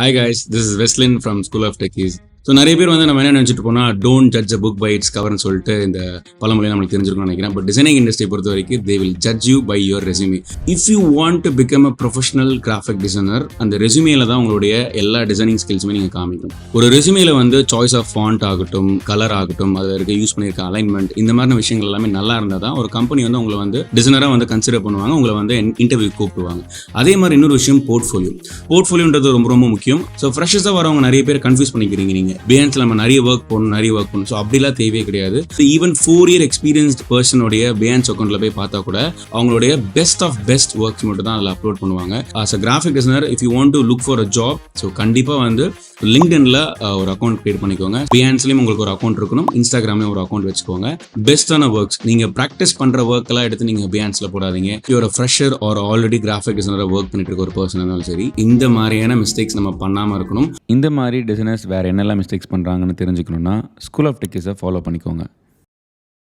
Hi guys, this is Weslin from School of Techies. So நிறைய பேர் வந்து நம்ம என்ன நினச்சிட்டு போனால் don't judge a book by its கவர்னு சொல்லிட்டு இந்த பழமொழியை நம்மளுக்கு தெரிஞ்சிருக்கும்னு நினைக்கிறேன். பட் டிசைனிங் இண்டஸ்ட்ரி பொறுத்த வரைக்கும் they will judge you by your resume. If you want to become a professional graphic designer, அந்த ரெஸ்யூமேல தான் உங்களுடைய எல்லா டிசைனிங் ஸ்கில்ஸுமே நீங்கள் காமிக்கணும். ஒரு ரெஸ்யூமேல வந்து சாய்ஸ் ஆஃப் ஃபாண்ட் ஆகட்டும், கலர் ஆகட்டும், அதில் இருக்க யூஸ் பண்ணியிருக்க அலைன்மெண்ட், இந்த மாதிரி விஷயங்கள் எல்லாமே நல்லா இருந்தால் தான் ஒரு கம்பெனி வந்து உங்களை வந்து டிசைனராக வந்து கன்சிடர் பண்ணுவாங்க, உங்களை வந்து இன்டர்வியூ கூப்பிடுவாங்க. அதே மாதிரி இன்னொரு விஷயம் போர்ட்ஃபோலியோன்றது ரொம்ப ரொம்ப முக்கியம். ஸோ ஃப்ரெஷர்ஸாக வரவங்க நிறைய பேர் கன்ஃபியூஸ் பண்ணிக்கிறீங்க. நீங்கள் பிஹான்ஸில் நம்ம நிறைய ஒர்க் பண்ணணும். ஸோ அப்படிலாம் தேவையே கிடையாது. ஈவன் 4 year எக்ஸ்பீரியன்ஸ்ட் பர்சனுடைய பிஹான்ஸ் அக்கௌண்ட்ல போய் பார்த்தா கூட அவங்களுடைய பெஸ்ட் ஆஃப் பெஸ்ட் ஒர்க்ஸ் மட்டும் தான் அதில் அப்லோட் பண்ணுவாங்க. As a graphic designer, if you want to look for a job, so கண்டிப்பாக வந்து லிங்க்டின்ல ஒரு அக்கௌண்ட் கிரியேட் பண்ணிக்கோங்க. பிஹான்ஸ்லயும் உங்களுக்கு ஒரு அக்கௌண்ட் இருக்கணும், இன்ஸ்டாகிராம்லயும் ஒரு அக்கௌண்ட் வச்சுக்கோங்க. பெஸ்டான ஒர்க்ஸ், நீங்க ப்ராக்டிஸ் பண்ற ஒர்க் எல்லாம் எடுத்து நீங்க பிஹான்ஸ்ல போடாதீங்க. You're a fresher or already graphic டிசைனரா ஒர்க் பண்ணிட்டு இருக்க ஒரு பர்சன் இருந்தாலும் சரி, இந்த மாதிரியான மிஸ்டேக்ஸ் நம்ம பண்ணாம இருக்கணும். இந்த மாதிரி டிசைனர்ஸ் வேறு என்னெல்லாம் மிஸ்டேக்ஸ் பண்ணுறாங்கன்னு தெரிஞ்சுக்கணுன்னா ஸ்கூல் ஆஃப் டெக்கீஸை ஃபாலோ பண்ணிக்கோங்க.